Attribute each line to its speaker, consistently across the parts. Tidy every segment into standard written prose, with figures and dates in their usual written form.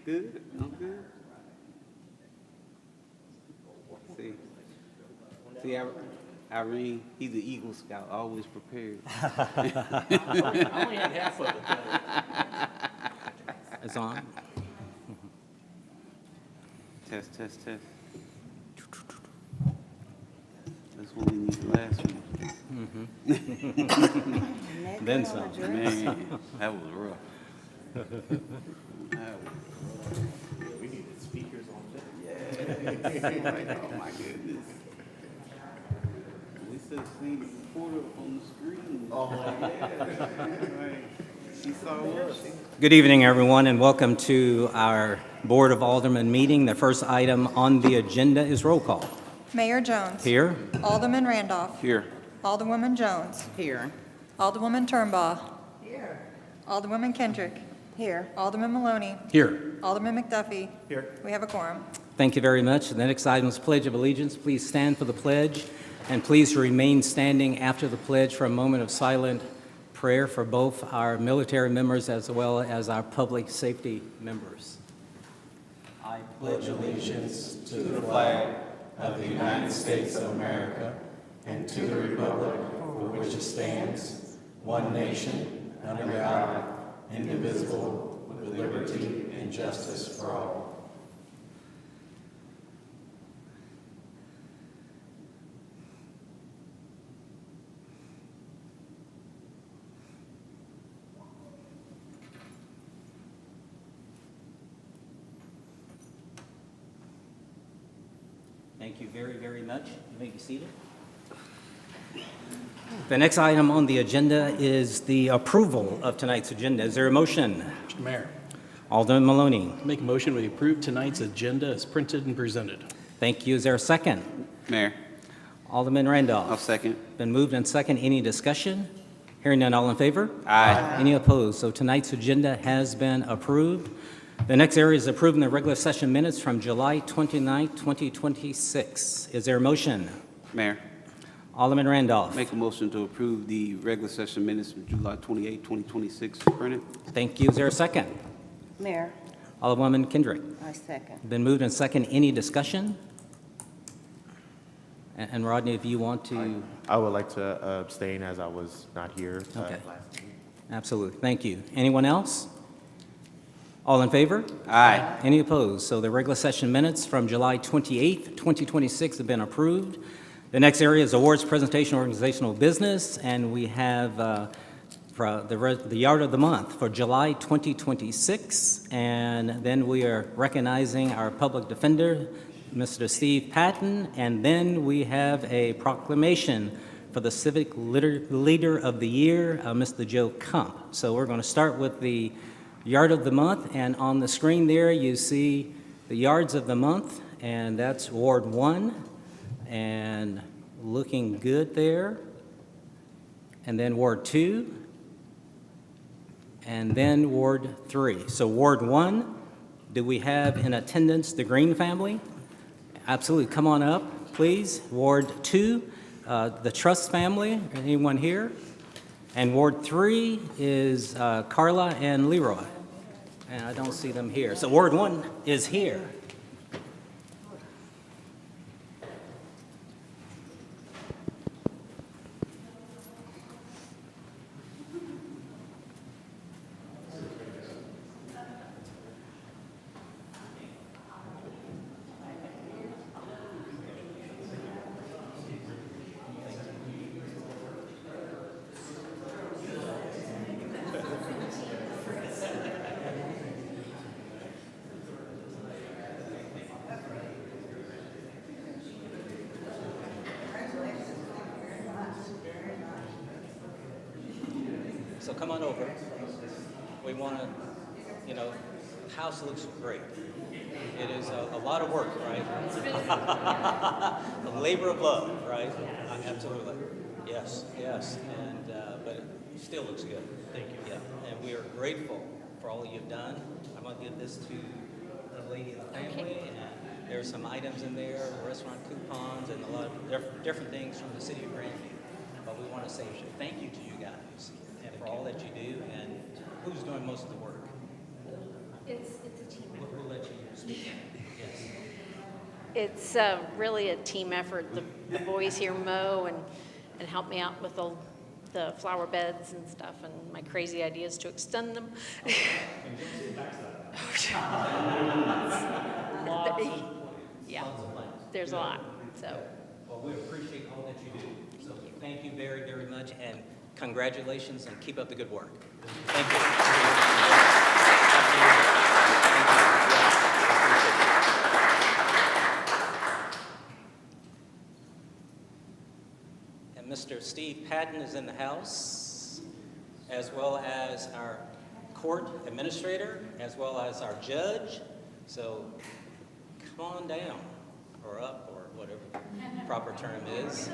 Speaker 1: Good? I'm good. See, Irene, he's an Eagle Scout, always prepared.
Speaker 2: I only had half of it.
Speaker 3: It's on.
Speaker 1: Test. That's what we need the last one.
Speaker 3: Then some.
Speaker 1: Man, that was rough.
Speaker 2: We needed speakers on that.
Speaker 1: Oh my goodness. We should have seen the reporter on the screen. Oh yeah. Right. She saw us.
Speaker 3: Good evening, everyone, and welcome to our Board of Aldermen meeting. The first item on the agenda is roll call.
Speaker 4: Mayor Jones.
Speaker 3: Here.
Speaker 4: Alderman Randolph.
Speaker 1: Here.
Speaker 4: Alderwoman Jones.
Speaker 5: Here.
Speaker 4: Alderwoman Turnbaugh. Here. Alderwoman Kendrick.
Speaker 5: Here.
Speaker 4: Alderman Maloney.
Speaker 3: Here.
Speaker 4: Alderman McDuffie.
Speaker 2: Here.
Speaker 4: We have a quorum.
Speaker 3: Thank you very much. The next item is Pledge of Allegiance. Please stand for the pledge, and please remain standing after the pledge for a moment of silent prayer for both our military members as well as our public safety members. I
Speaker 6: Pledge allegiance to the flag of the United States of America and to the republic for which it stands, one nation, under God, indivisible, with liberty and justice for all.
Speaker 3: Thank you very, very much. You may be seated. The next item on the agenda is the approval of tonight's agenda. Is there a motion?
Speaker 2: Mr. Mayor,
Speaker 3: Alderman Maloney.
Speaker 2: make a motion we approve tonight's agenda as printed and presented.
Speaker 3: Thank you. Is there a second?
Speaker 1: Mayor,
Speaker 3: Alderman Randolph.
Speaker 1: I'll second.
Speaker 3: Been moved and second. Any discussion? Hearing none, all in favor?
Speaker 1: Aye.
Speaker 3: Any opposed? So tonight's agenda has been approved. The next area is approving the regular session minutes from July 29, 2026. Is there a motion?
Speaker 1: Mayor,
Speaker 3: Alderman Randolph.
Speaker 1: make a motion to approve the regular session minutes from July 28, 2026 printed.
Speaker 3: Thank you. Is there a second?
Speaker 5: Mayor,
Speaker 3: Alderwoman Kendrick.
Speaker 5: I second.
Speaker 3: Been moved and second. Any discussion? And Rodney, if you want to.
Speaker 7: I would like to abstain as I was not here
Speaker 3: Okay.
Speaker 7: last week.
Speaker 3: Absolutely. Thank you. Anyone else? All in favor?
Speaker 1: Aye.
Speaker 3: Any opposed? So the regular session minutes from July 28th, 2026 have been approved. The next area is awards, presentation, organizational business, and we have for the Yard of the Month for July 2026, and then we are recognizing our public defender, Mr. Steve Patton, and then we have a proclamation for the Civic Leader of the Year, Mr. Joe Kump. So we're going to start with the Yard of the Month, and on the screen there you see the Yards of the Month, and that's Ward 1, and looking good there. And then Ward 2, and then Ward 3. So Ward 1, do we have in attendance the Green family? Absolutely, come on up, please. Ward 2, the Trust family, anyone here? And Ward 3 is Carla and Leroy. And I don't see them here. So Ward 1 is here. So come on over. We want to, the house looks great. It is a lot of work, right? A labor of love, right? Absolutely. Yes. And but it still looks good. Thank you. Yeah. And we are grateful for all you've done. I'm going to give this to the lady in the family, and there are some items in there, restaurant coupons, and a lot of different things from the city of Grandview. But we want to say thank you to you guys and for all that you do. And who's doing most of the work?
Speaker 8: It's a team effort.
Speaker 5: It's really a team effort. The boys here mow and help me out with the flower beds and stuff, and my crazy ideas to extend them. Yeah, there's a lot, so.
Speaker 3: Well, we appreciate all that you do. So thank you very, very much, and congratulations, and keep up the good work. Thank you. And Mr. Steve Patton is in the house, as well as our court administrator, as well as our judge. So come on down, or up, or whatever the proper term is.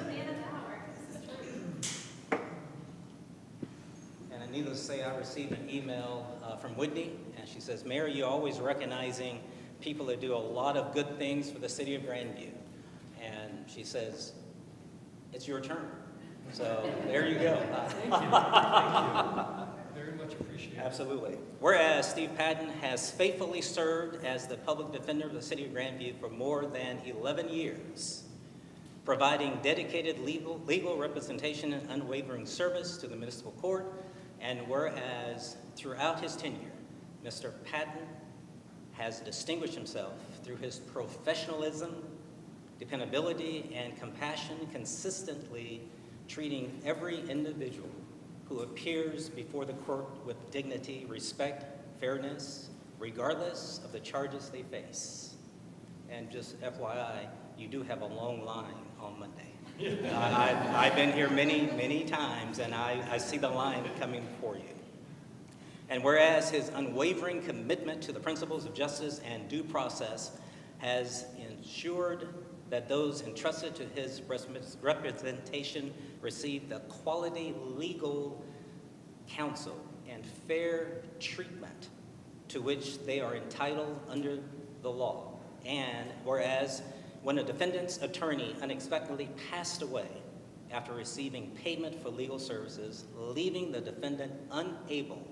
Speaker 3: And needless to say, I received an email from Whitney, and she says, Mayor, you're always recognizing people that do a lot of good things for the city of Grandview. And she says, it's your turn. So there you go.
Speaker 8: Thank you. Very much appreciated.
Speaker 3: Absolutely. Whereas Steve Patton has faithfully served as the public defender of the city of Grandview for more than 11 years, providing dedicated legal representation and unwavering service to the municipal court, and whereas throughout his tenure, Mr. Patton has distinguished himself through his professionalism, dependability, and compassion, consistently treating every individual who appears before the court with dignity, respect, fairness, regardless of the charges they face. And just FYI, you do have a long line on Monday. I've been here many, many times, and I see the line coming for you. And whereas his unwavering commitment to the principles of justice and due process has ensured that those entrusted to his representation receive the quality legal counsel and fair treatment to which they are entitled under the law. And whereas when a defendant's attorney unexpectedly passed away after receiving payment for legal services, leaving the defendant unable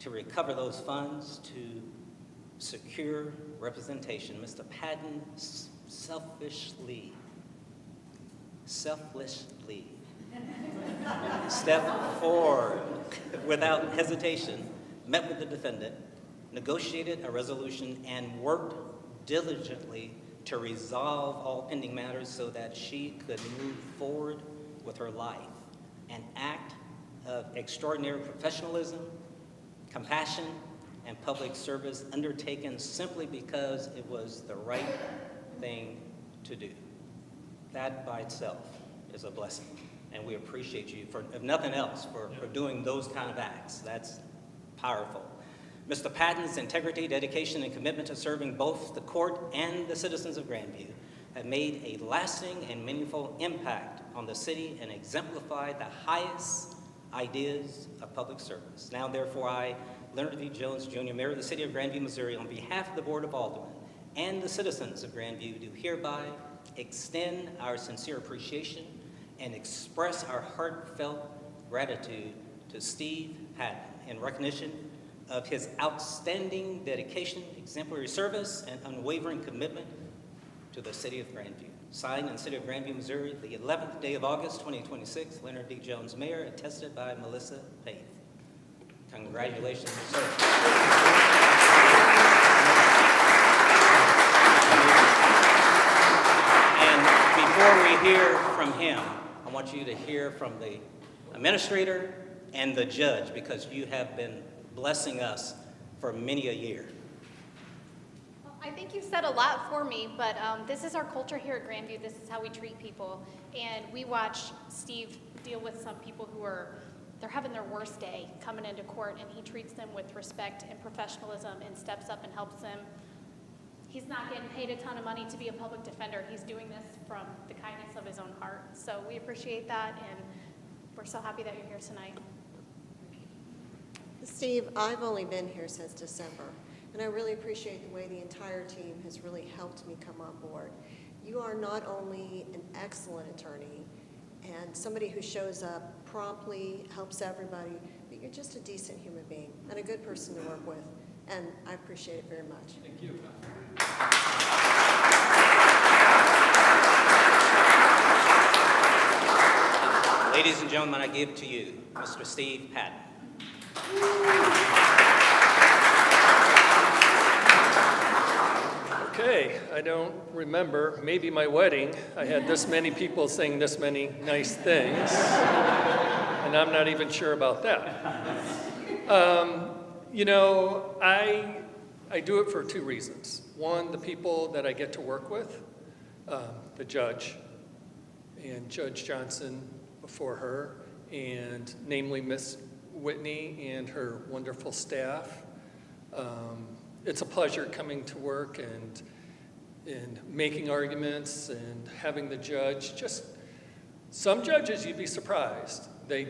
Speaker 3: to recover those funds to secure representation, Mr. Patton selflessly stepped forward without hesitation, met with the defendant, negotiated a resolution, and worked diligently to resolve all pending matters so that she could move forward with her life. An act of extraordinary professionalism, compassion, and public service undertaken simply because it was the right thing to do. That by itself is a blessing, and we appreciate you, for, if nothing else, for doing those kind of acts. That's powerful. Mr. Patton's integrity, dedication, and commitment to serving both the court and the citizens of Grandview have made a lasting and meaningful impact on the city and exemplified the highest ideas of public service. Now, therefore, I, Leonard V. Jones, Jr., Mayor of the City of Grandview, Missouri, on behalf of the Board of Aldermen and the citizens of Grandview, do hereby extend our sincere appreciation and express our heartfelt gratitude to Steve Patton in recognition of his outstanding dedication, exemplary service, and unwavering commitment to the City of Grandview. Signed in the City of Grandview, Missouri, the 11th day of August, 2026, Leonard D. Jones, Mayor, attested by Melissa Faith. Congratulations, sir. And before we hear from him, I want you to hear from the administrator and the judge, because you have been blessing us for many a year.
Speaker 9: Well, I think you said a lot for me, but this is our culture here at Grandview. This is how we treat people. And we watch Steve deal with some people who they're having their worst day coming into court, and he treats them with respect and professionalism and steps up and helps them. He's not getting paid a ton of money to be a public defender. He's doing this from the kindness of his own heart. So we appreciate that, and we're so happy that you're here tonight.
Speaker 10: Steve, I've only been here since December, and I really appreciate the way the entire team has really helped me come on board. You are not only an excellent attorney and somebody who shows up promptly, helps everybody, but you're just a decent human being and a good person to work with, and I appreciate it very much.
Speaker 8: Thank you.
Speaker 3: Ladies and gentlemen, I give to you Mr. Steve Patton.
Speaker 8: Okay, I don't remember, maybe my wedding, I had this many people saying this many nice things, and I'm not even sure about that. You know, I do it for two reasons. One, the people that I get to work with, the judge, and Judge Johnson before her, and namely Miss Whitney and her wonderful staff. It's a pleasure coming to work and making arguments and having the judge. Just some judges, you'd be surprised. They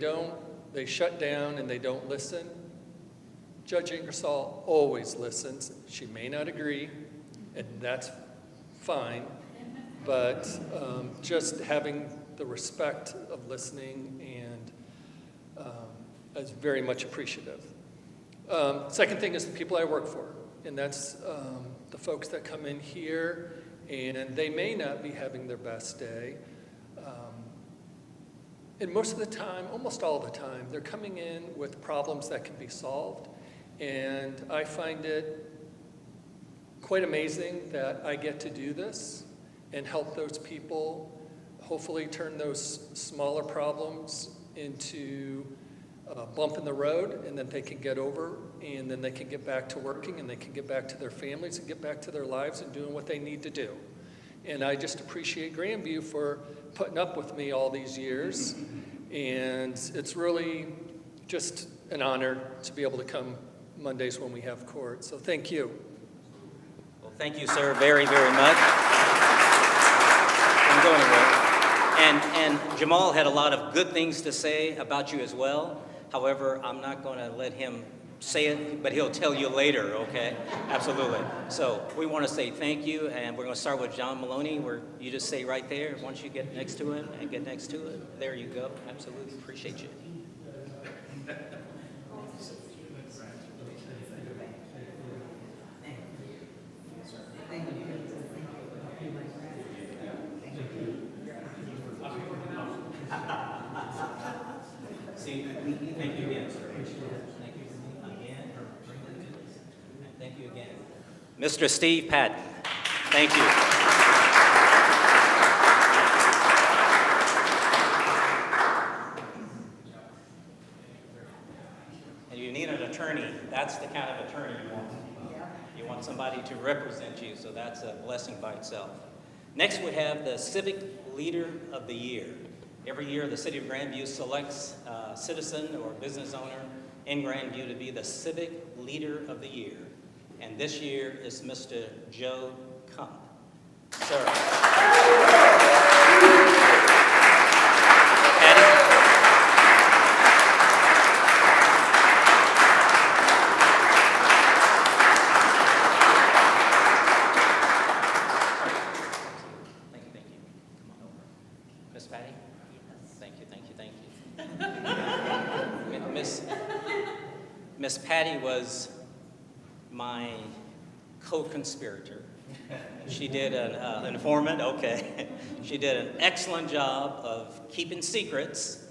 Speaker 8: shut down and they don't listen. Judge Ingersoll always listens. She may not agree, and that's fine, but just having the respect of listening and is very much appreciative. Second thing is the people I work for, and that's the folks that come in here, and they may not be having their best day. And most of the time, almost all the time, they're coming in with problems that can be solved. And I find it quite amazing that I get to do this and help those people hopefully turn those smaller problems into a bump in the road, and then they can get over, and then they can get back to working, and they can get back to their families and get back to their lives and doing what they need to do. And I just appreciate Grandview for putting up with me all these years. And it's really just an honor to be able to come Mondays when we have court. So thank you.
Speaker 3: Well, thank you, sir, very, very much. Don't go anywhere. And Jamal had a lot of good things to say about you as well. However, I'm not going to let him say it, but he'll tell you later, okay? Absolutely. So we want to say thank you, and we're going to start with John Maloney, where you just stay right there once you get next to him and get next to it. There you go. Absolutely. Appreciate you. See, thank you again, sir. Thank you again for bringing it to us. Thank you again. Mr. Steve Patton, thank you. And you need an attorney. That's the kind of attorney you want. You want somebody to represent you, so that's a blessing by itself. Next, we have the Civic Leader of the Year. Every year, the City of Grandview selects a citizen or business owner in Grandview to be the Civic Leader of the Year. And this year is Mr. Joe Kump. Sir. Miss Patty was my co-conspirator. She did an informant, okay. She did an excellent job of keeping secrets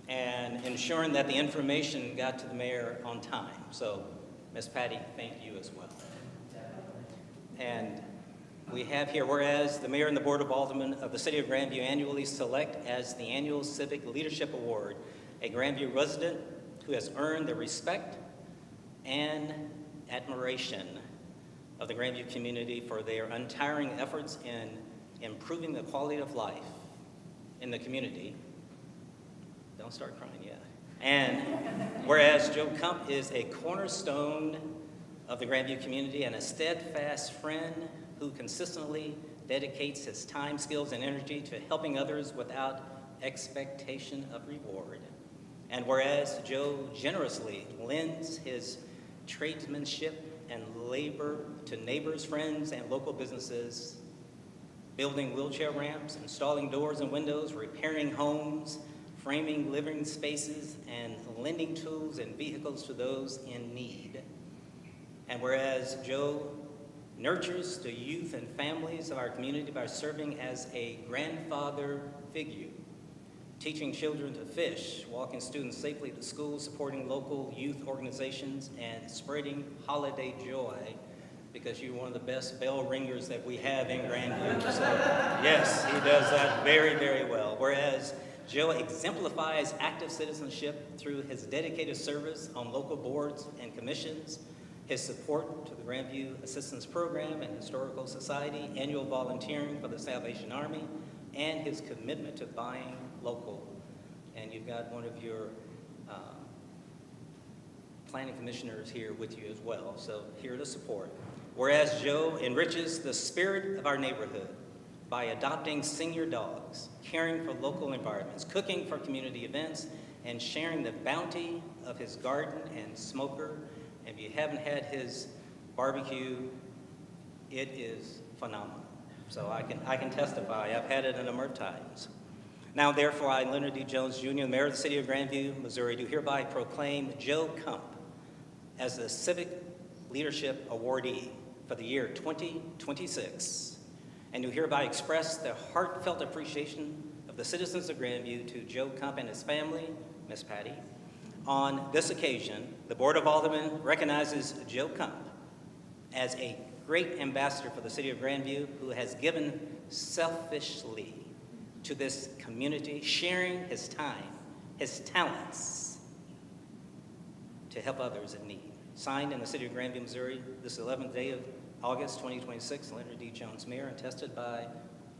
Speaker 3: and ensuring that the information got to the mayor on time. So, Miss Patty, thank you as well. And we have here, whereas the mayor and the board of aldermen of the city of Grandview annually select as the annual Civic Leadership Award a Grandview resident who has earned the respect and admiration of the Grandview community for their untiring efforts in improving the quality of life in the community. Don't start crying yet. And whereas Joe Kump is a cornerstone of the Grandview community and a steadfast friend who consistently dedicates his time, skills, and energy to helping others without expectation of reward. And whereas Joe generously lends his tradesmanship and labor to neighbors, friends, and local businesses, building wheelchair ramps, installing doors and windows, repairing homes, framing living spaces, and lending tools and vehicles to those in need. And whereas Joe nurtures the youth and families of our community by serving as a grandfather figure teaching children to fish, walking students safely to school, supporting local youth organizations, and spreading holiday joy, because you're one of the best bell ringers that we have in Grandview. So, yes, he does that very, very well. Whereas Joe exemplifies active citizenship through his dedicated service on local boards and commissions, his support to the Grandview Assistance Program and Historical Society, annual volunteering for the Salvation Army, and his commitment to buying local. And you've got one of your planning commissioners here with you as well, so here to support. Whereas Joe enriches the spirit of our neighborhood by adopting senior dogs, caring for local environments, cooking for community events, and sharing the bounty of his garden and smoker. If you haven't had his barbecue, it is phenomenal. So I can testify. I've had it a number of times. Now, therefore, I, Leonard D. Jones, Jr., the mayor of the city of Grandview, Missouri, do hereby proclaim Joe Kump as the Civic Leadership Awardee for the year 2026, and do hereby express the heartfelt appreciation of the citizens of Grandview to Joe Kump and his family, Miss Patty. On this occasion, the Board of Aldermen recognizes Joe Kump as a great ambassador for the city of Grandview, who has given selfishly to this community, sharing his time, his talents to help others in need. Signed in the city of Grandview, Missouri, this 11th day of August 2026, Leonard D. Jones, Mayor, and attested by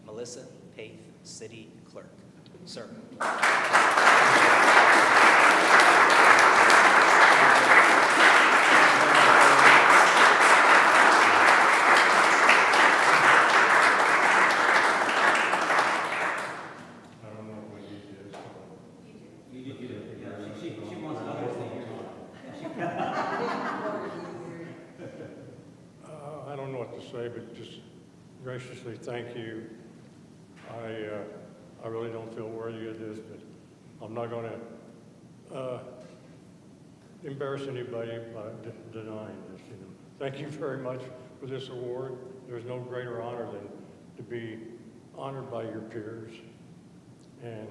Speaker 3: Melissa Paith, City Clerk. Sir.
Speaker 11: I don't know what to say, but just graciously thank you. I really don't feel worthy of this, but I'm not going to embarrass anybody by denying this. You know. Thank you very much for this award. There's no greater honor than to be honored by your peers. And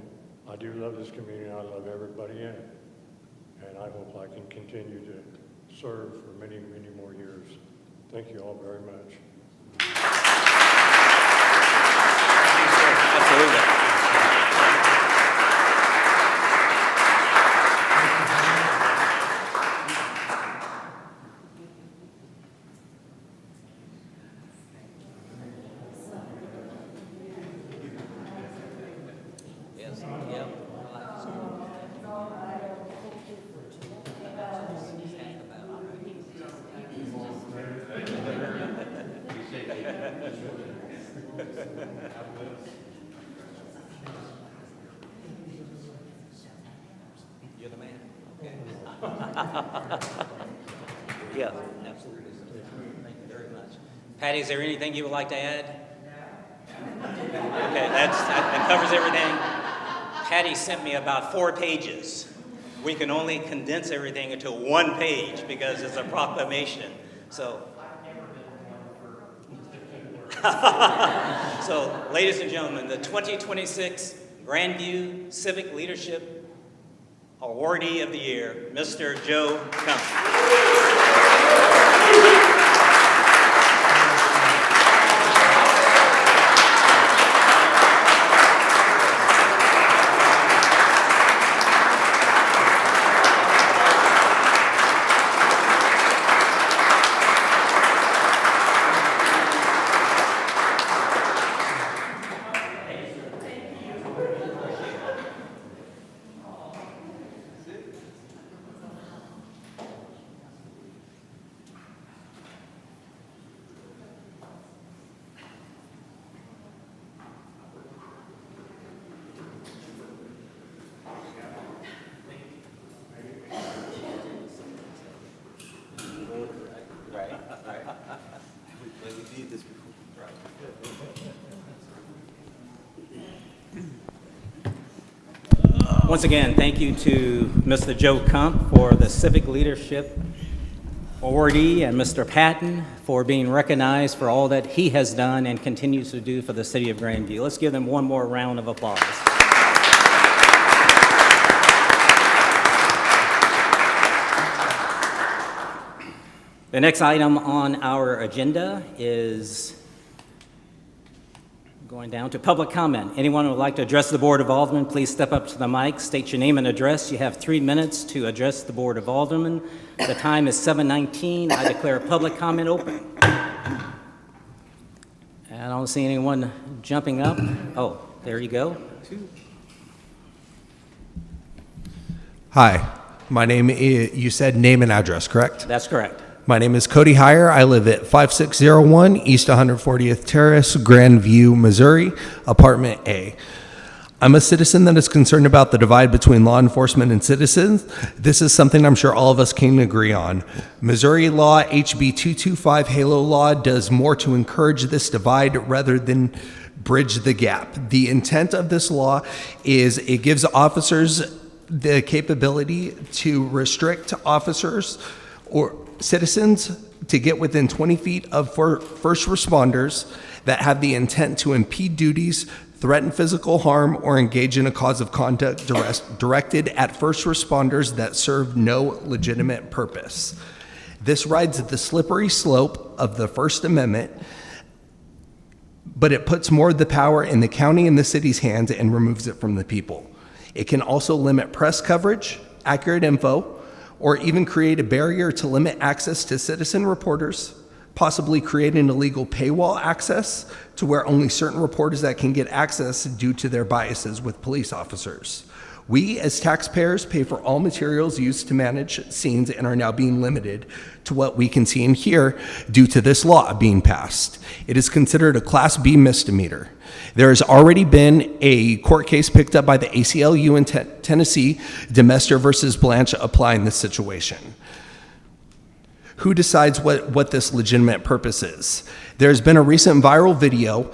Speaker 11: I do love this community. I love everybody in it. And I hope I can continue to serve for many, many more years. Thank you all very much.
Speaker 3: Absolutely. Yes, yep. You're the man. Okay. Yeah, absolutely. Thank you very much. Patty, is there anything you would like to add? Okay, that covers everything. Patty sent me about 4 pages. We can only condense everything into 1 page because it's a proclamation. So, so ladies and gentlemen, the 2026 Grandview Civic Leadership Awardee of the Year, Mr. Joe Kump. Once again, thank you to Mr. Joe Kump for the Civic Leadership Awardee and Mr. Patton for being recognized for all that he has done and continues to do for the city of Grandview. Let's give them one more round of applause. The next item on our agenda is going down to public comment. Anyone who would like to address the Board of Aldermen, please step up to the mic, state your name and address. You have 3 minutes to address the Board of Aldermen. The time is 7:19. I declare public comment open. I don't see anyone jumping up. Oh, there you go.
Speaker 12: Hi, my name is, you said name and address, correct?
Speaker 3: That's correct.
Speaker 12: My name is Cody Heyer. I live at 5601 East 140th Terrace, Grandview, Missouri, Apartment A. I'm a citizen that is concerned about the divide between law enforcement and citizens. This is something I'm sure all of us can agree on. Missouri law, HB 225 Halo Law, does more to encourage this divide rather than bridge the gap. The intent of this law is it gives officers the capability to restrict officers or citizens to get within 20 feet of first responders that have the intent to impede duties, threaten physical harm, or engage in a cause of conduct directed at first responders that serve no legitimate purpose. This rides the slippery slope of the First Amendment, but it puts more of the power in the county and the city's hands and removes it from the people. It can also limit press coverage, accurate info, or even create a barrier to limit access to citizen reporters, possibly create an illegal paywall access to where only certain reporters that can get access due to their biases with police officers. We, as taxpayers, pay for all materials used to manage scenes and are now being limited to what we can see and hear due to this law being passed. It is considered a Class B misdemeanor. There has already been a court case picked up by the ACLU in Tennessee, Demester versus Blanche, applying this situation. Who decides what this legitimate purpose is? There's been a recent viral video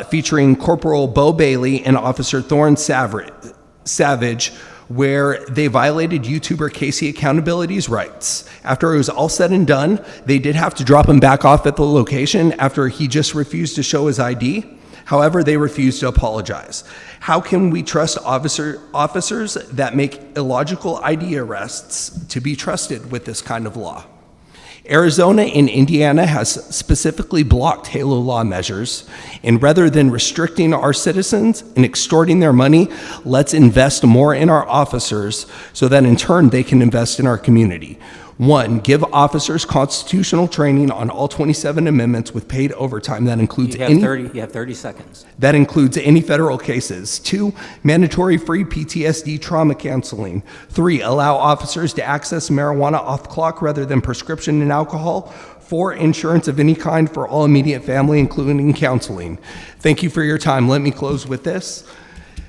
Speaker 12: featuring Corporal Bo Bailey and Officer Thorne Savage, where they violated YouTuber Casey Accountability's rights. After it was all said and done, they did have to drop him back off at the location after he just refused to show his ID. However, they refused to apologize. How can we trust officers that make illogical ID arrests to be trusted with this kind of law? Arizona and Indiana has specifically blocked Halo law measures, and rather than restricting our citizens and extorting their money, let's invest more in our officers so that in turn they can invest in our community. 1, give officers constitutional training on all 27 amendments with paid overtime. That includes
Speaker 3: You have 30 seconds.
Speaker 12: That includes any federal cases. 2, mandatory free PTSD trauma counseling. 3, allow officers to access marijuana off clock rather than prescription and alcohol. 4, insurance of any kind for all immediate family, including counseling. Thank you for your time. Let me close with this.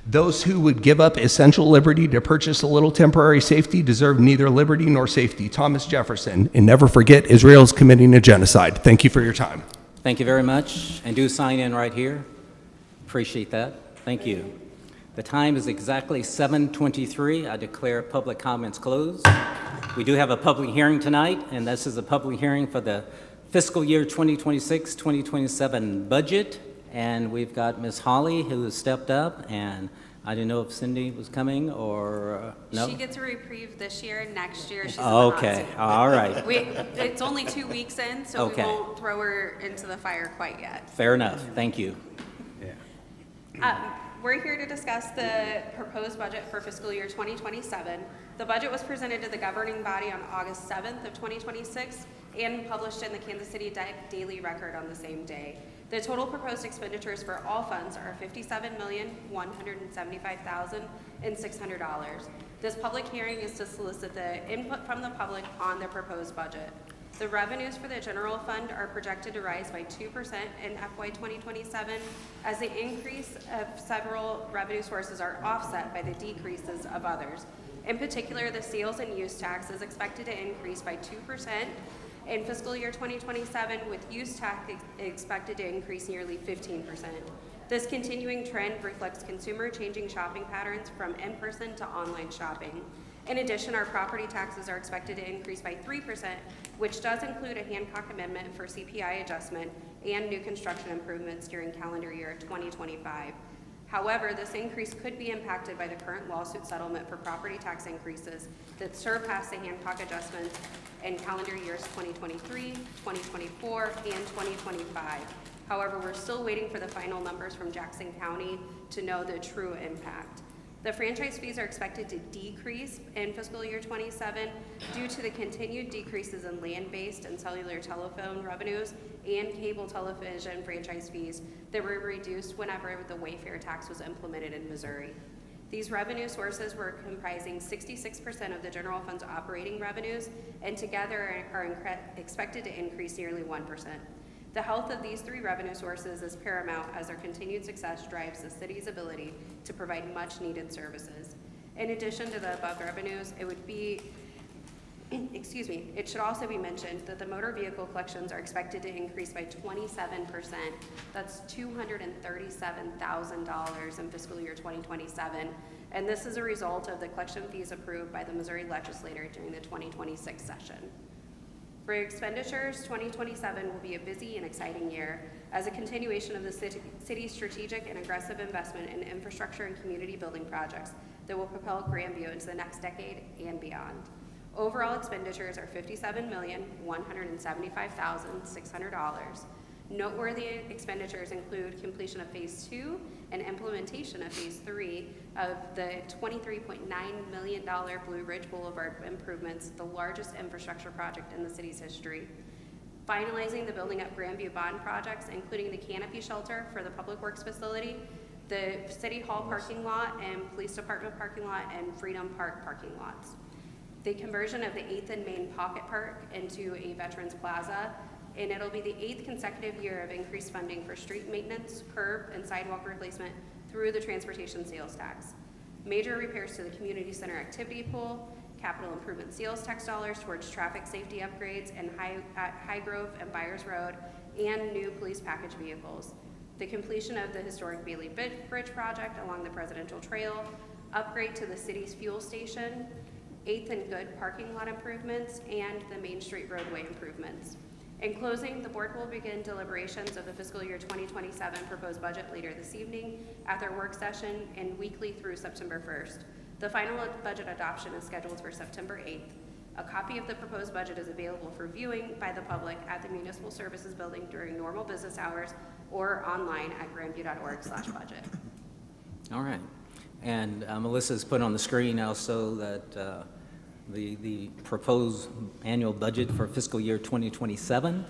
Speaker 12: Those who would give up essential liberty to purchase a little temporary safety deserve neither liberty nor safety. Thomas Jefferson. And never forget, Israel's committing a genocide. Thank you for your time.
Speaker 3: Thank you very much. And do sign in right here. Appreciate that. Thank you. The time is exactly 7:23. I declare public comments closed. We do have a public hearing tonight, and this is a public hearing for the fiscal year 2026-2027 budget. And we've got Ms. Holly, who has stepped up, and I didn't know if Cindy was coming or no?
Speaker 13: She gets a reprieve this year, and next year she's
Speaker 3: okay, all right.
Speaker 13: It's only 2 weeks in, so
Speaker 3: Okay.
Speaker 13: we won't throw her into the fire quite yet.
Speaker 3: Fair enough, thank you.
Speaker 13: We're here to discuss the proposed budget for fiscal year 2027. The budget was presented to the governing body on August 7th of 2026 and published in the Kansas City Daily Record on the same day. The total proposed expenditures for all funds are $57,175,600. This public hearing is to solicit the input from the public on the proposed budget. The revenues for the general fund are projected to rise by 2% in FY 2027, as the increase of several revenue sources are offset by the decreases of others. In particular, the sales and use tax is expected to increase by 2% in fiscal year 2027, with use tax expected to increase nearly 15%. This continuing trend reflects consumer changing shopping patterns from in-person to online shopping. In addition, our property taxes are expected to increase by 3%, which does include a Hancock Amendment for CPI adjustment and new construction improvements during calendar year 2025. However, this increase could be impacted by the current lawsuit settlement for property tax increases that surpass the Hancock adjustments in calendar years 2023, 2024, and 2025. However, we're still waiting for the final numbers from Jackson County to know the true impact. The franchise fees are expected to decrease in fiscal year 27 due to the continued decreases in land-based and cellular telephone revenues and cable television franchise fees that were reduced whenever the Wayfair tax was implemented in Missouri. These revenue sources were comprising 66% of the general fund's operating revenues, and together are expected to increase nearly 1%. The health of these three revenue sources is paramount as their continued success drives the city's ability to provide much-needed services. In addition to the above revenues, it should also be mentioned that the motor vehicle collections are expected to increase by 27%. That's $237,000 in fiscal year 2027. And this is a result of the collection fees approved by the Missouri legislature during the 2026 session. For expenditures, 2027 will be a busy and exciting year as a continuation of the city's strategic and aggressive investment in infrastructure and community building projects that will propel Grandview into the next decade and beyond. Overall expenditures are $57,175,600. Noteworthy expenditures include completion of Phase 2 and implementation of Phase 3 of the $23.9 million Blue Ridge Boulevard improvements, the largest infrastructure project in the city's history. Finalizing the Building Up Grandview bond projects, including the canopy shelter for the Public Works facility, the City Hall parking lot and Police Department parking lot, and Freedom Park parking lots. The conversion of the 8th and Main Pocket Park into a Veterans Plaza, and it'll be the 8th consecutive year of increased funding for street maintenance, curb, and sidewalk replacement through the transportation sales tax. Major repairs to the community center activity pool, capital improvement sales tax dollars towards traffic safety upgrades and High Grove and Byers Road, and new police package vehicles. The completion of the historic Bailey Bridge project along the Presidential Trail, upgrade to the city's fuel station, 8th and Good parking lot improvements, and the Main Street roadway improvements. In closing, the board will begin deliberations of the fiscal year 2027 proposed budget later this evening at their work session and weekly through September 1st. The final budget adoption is scheduled for September 8th. A copy of the proposed budget is available for viewing by the public at the Municipal Services Building during normal business hours or online at grandview.org/budget.
Speaker 3: All right. And Melissa's put on the screen also that the proposed annual budget for fiscal year 2027.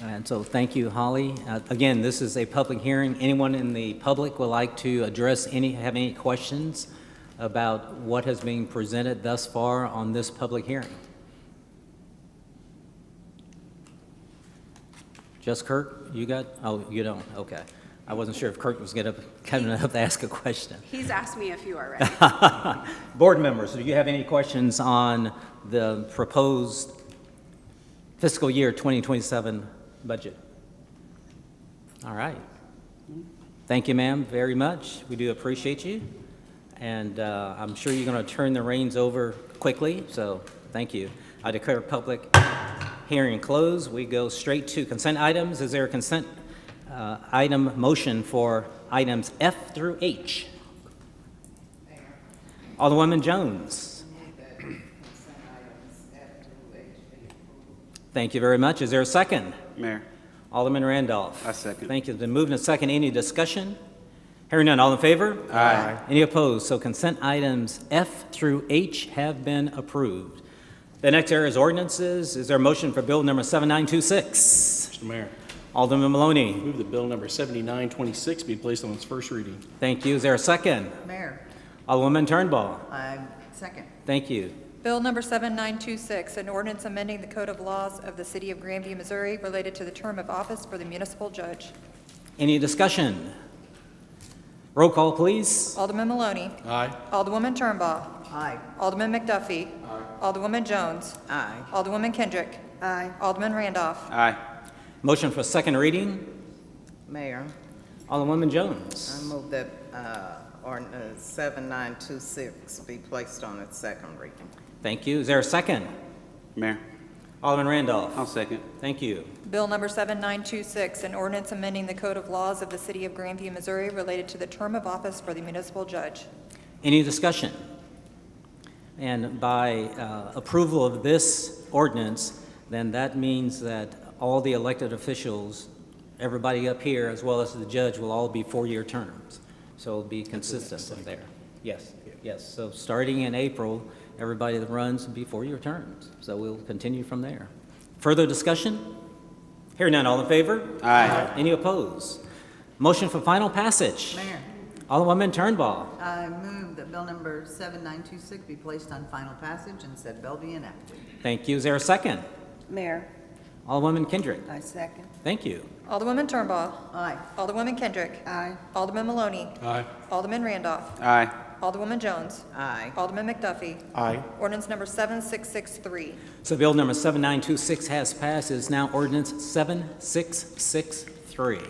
Speaker 3: And so thank you, Holly. Again, this is a public hearing. Anyone in the public would like to address have any questions about what has been presented thus far on this public hearing? Just Kirk, you got? Oh, you don't, okay. I wasn't sure if Kirk was coming up to ask a question.
Speaker 13: He's asked me a few already.
Speaker 3: Board members, do you have any questions on the proposed fiscal year 2027 budget? All right. Thank you, ma'am, very much. We do appreciate you. And I'm sure you're going to turn the reins over quickly, so thank you. I declare public hearing closed. We go straight to consent items. Is there a consent item motion for items F through H? Alderwoman Jones. Thank you very much. Is there a second?
Speaker 1: Mayor.
Speaker 3: Alderman Randolph.
Speaker 1: I second.
Speaker 3: Thank you. It's been moved and second. Any discussion? Hearing none. All in favor?
Speaker 1: Aye.
Speaker 3: Any opposed? So consent items F through H have been approved. The next area is ordinances. Is there a motion for bill number 7926?
Speaker 2: Mr. Mayor,
Speaker 3: Alderman Maloney.
Speaker 2: move that bill number 7926 be placed on its first reading.
Speaker 3: Thank you. Is there a second?
Speaker 14: Mayor,
Speaker 3: Alderwoman Turnbull.
Speaker 14: I second.
Speaker 3: Thank you.
Speaker 4: Bill number 7926, an ordinance amending the Code of Laws of the City of Grandview, Missouri related to the term of office for the municipal judge.
Speaker 3: Any discussion? Roll call, please.
Speaker 4: Alderman Maloney.
Speaker 2: Aye.
Speaker 4: Alderwoman Turnbull.
Speaker 14: Aye.
Speaker 4: Alderman McDuffie. Alderwoman Jones.
Speaker 14: Aye.
Speaker 4: Alderwoman Kendrick.
Speaker 14: Aye.
Speaker 4: Alderman Randolph.
Speaker 1: Aye.
Speaker 3: Motion for second reading.
Speaker 14: Mayor,
Speaker 3: Alderwoman
Speaker 14: I
Speaker 3: Jones.
Speaker 14: move that ordinance 7926 be placed on its second reading.
Speaker 3: Thank you. Is there a second?
Speaker 1: Mayor.
Speaker 3: Alderman Randolph.
Speaker 1: I'll second.
Speaker 3: Thank you.
Speaker 4: Bill number 7926, an ordinance amending the Code of Laws of the City of Grandview, Missouri related to the term of office for the municipal judge.
Speaker 3: Any discussion? And by approval of this ordinance, then that means that all the elected officials, everybody up here, as well as the judge, will all be four-year terms. So it'll be consistent from there. Yes, yes. So starting in April, everybody that runs will be four-year terms. So we'll continue from there. Further discussion? Hearing none, all in favor?
Speaker 1: Aye.
Speaker 3: Any opposed? Motion for final passage.
Speaker 14: Mayor,
Speaker 3: Alderwoman Turnbull.
Speaker 14: I move that bill number 7926 be placed on final passage and said bill be enacted.
Speaker 3: Thank you. Is there a second?
Speaker 14: Mayor,
Speaker 3: Alderwoman Kendrick.
Speaker 14: I second.
Speaker 3: Thank you.
Speaker 4: Alderwoman Turnbull.
Speaker 14: Aye.
Speaker 4: Alderwoman Kendrick.
Speaker 14: Aye.
Speaker 4: Alderman Maloney.
Speaker 2: Aye.
Speaker 4: Alderman Randolph.
Speaker 1: Aye.
Speaker 4: Alderwoman Jones.
Speaker 14: Aye.
Speaker 4: Alderman McDuffie.
Speaker 7: Aye.
Speaker 4: Ordinance number 7663.
Speaker 3: So bill number 7926 has passed. It is now ordinance 7663.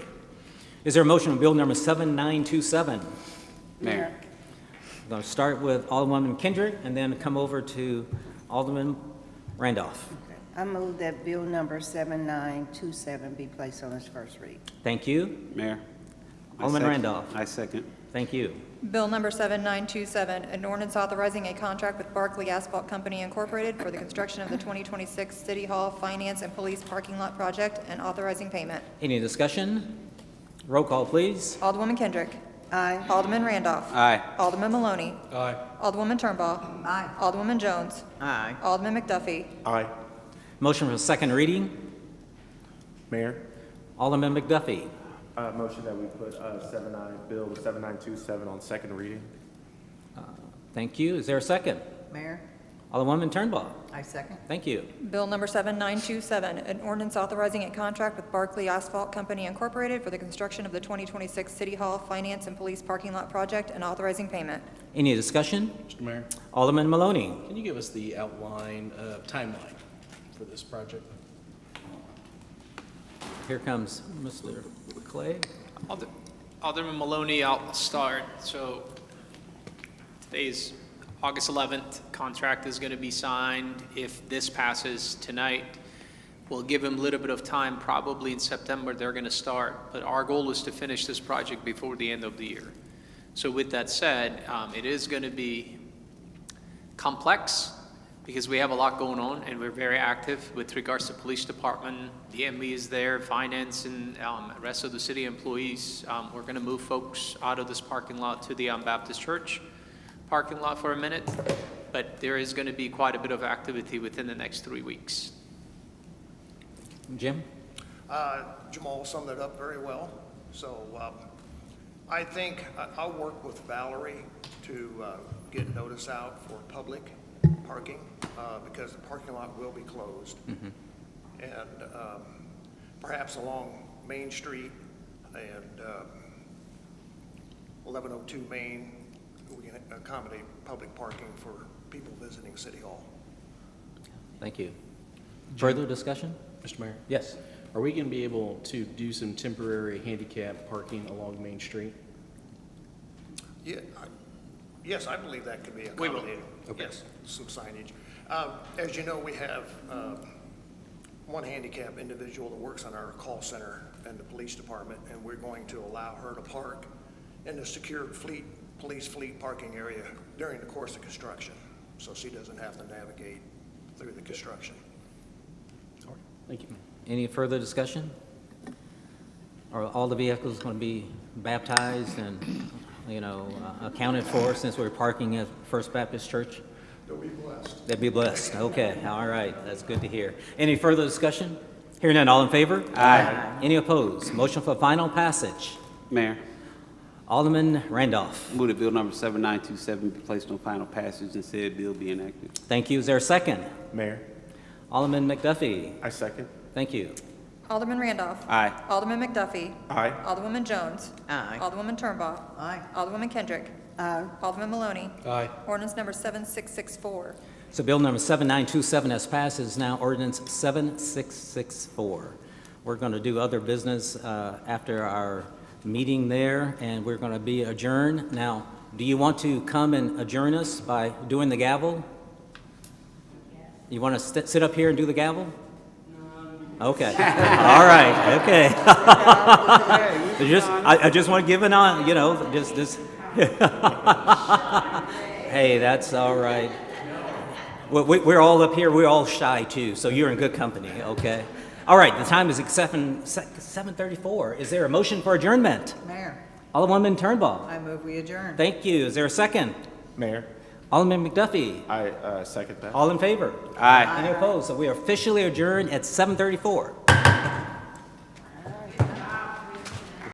Speaker 3: Is there a motion on bill number 7927?
Speaker 1: Mayor.
Speaker 3: I'm going to start with Alderwoman Kendrick and then come over to Alderman Randolph.
Speaker 14: I move that bill number 7927 be placed on its first read.
Speaker 3: Thank you.
Speaker 1: Mayor.
Speaker 3: Alderman Randolph.
Speaker 1: I second.
Speaker 3: Thank you.
Speaker 4: Bill number 7927, an ordinance authorizing a contract with Barkley Asphalt Company Incorporated for the construction of the 2026 City Hall Finance and Police Parking Lot Project and authorizing payment.
Speaker 3: Any discussion? Roll call, please.
Speaker 4: Alderwoman Kendrick.
Speaker 14: Aye.
Speaker 4: Alderman Randolph.
Speaker 1: Aye.
Speaker 4: Alderman Maloney.
Speaker 2: Aye.
Speaker 4: Alderwoman Turnbull.
Speaker 14: Aye.
Speaker 4: Alderwoman Jones.
Speaker 14: Aye.
Speaker 4: Alderman McDuffie.
Speaker 7: Aye.
Speaker 3: Motion for second reading.
Speaker 7: Mayor,
Speaker 3: Alderman McDuffie.
Speaker 7: motion that we put Bill 7927 on second reading.
Speaker 3: Thank you. Is there a second?
Speaker 14: Mayor,
Speaker 3: Alderwoman Turnbull.
Speaker 14: I second.
Speaker 3: Thank you.
Speaker 4: Bill number 7927, an ordinance authorizing a contract with Barkley Asphalt Company Incorporated for the construction of the 2026 City Hall Finance and Police Parking Lot Project and authorizing payment.
Speaker 3: Any discussion?
Speaker 2: Mr. Mayor,
Speaker 3: Alderman Maloney.
Speaker 2: can you give us the outline, timeline for this project?
Speaker 3: Here comes Mr. Clay.
Speaker 15: Alderman Maloney, I'll start. So today's August 11th. Contract is going to be signed. If this passes tonight, we'll give them a little bit of time. Probably in September they're going to start. But our goal is to finish this project before the end of the year. So with that said, it is going to be complex because we have a lot going on and we're very active with regards to police department. The ME is there, finance, and rest of the city employees. We're going to move folks out of this parking lot to the Baptist Church parking lot for a minute, but there is going to be quite a bit of activity within the next 3 weeks.
Speaker 3: Jim?
Speaker 16: Jamal summed it up very well. So I think I'll work with Valerie to get notice out for public parking because the parking lot will be closed.
Speaker 3: Mm-hmm.
Speaker 16: And perhaps along Main Street and 1102 Main, we can accommodate public parking for people visiting City Hall.
Speaker 3: Thank you. Further discussion?
Speaker 2: Mr. Mayor,
Speaker 3: Yes.
Speaker 2: are we going to be able to do some temporary handicap parking along Main Street?
Speaker 16: Yeah, yes, I believe that could be
Speaker 15: We will.
Speaker 16: accommodated.
Speaker 2: Okay.
Speaker 16: Yes, some signage. As you know, we have one handicapped individual that works on our call center and the police department, and we're going to allow her to park in the secured police fleet parking area during the course of construction, so she doesn't have to navigate through the construction.
Speaker 2: All right, thank you.
Speaker 3: Any further discussion? Are all the vehicles going to be baptized and, accounted for since we're parking at First Baptist Church?
Speaker 16: They'll be blessed.
Speaker 3: They'll be blessed. Okay, all right. That's good to hear. Any further discussion? Hearing none, all in favor?
Speaker 1: Aye.
Speaker 3: Any opposed? Motion for final passage.
Speaker 1: Mayor.
Speaker 3: Alderman Randolph.
Speaker 1: Move that bill number 7927 be placed on final passage and said bill be enacted.
Speaker 3: Thank you. Is there a second?
Speaker 7: Mayor,
Speaker 3: Alderman McDuffie.
Speaker 7: I second.
Speaker 3: Thank you.
Speaker 4: Alderman Randolph.
Speaker 1: Aye.
Speaker 4: Alderman McDuffie.
Speaker 7: Aye.
Speaker 4: Alderwoman Jones.
Speaker 14: Aye.
Speaker 4: Alderwoman Turnbull.
Speaker 14: Aye.
Speaker 4: Alderwoman Kendrick.
Speaker 14: Aye.
Speaker 4: Alderman Maloney.
Speaker 2: Aye.
Speaker 4: Ordinance number 7664.
Speaker 3: So bill number 7927 has passed. It is now ordinance 7664. We're going to do other business after our meeting there, and we're going to be adjourned. Now, do you want to come and adjourn us by doing the gavel? You want to sit up here and do the gavel? Okay. All right, okay. I just want to give an on, you know, just. Hey, that's all right. We're all up here, we're all shy too, so you're in good company, okay? All right, the time is 7:34. Is there a motion for adjournment?
Speaker 14: Mayor,
Speaker 3: Alderwoman Turnbull.
Speaker 14: I move we adjourn.
Speaker 3: Thank you. Is there a second?
Speaker 7: Mayor,
Speaker 3: Alderman McDuffie.
Speaker 7: I second that.
Speaker 3: All in favor?
Speaker 7: Aye.
Speaker 3: Any opposed? So we are officially adjourned at 7:34.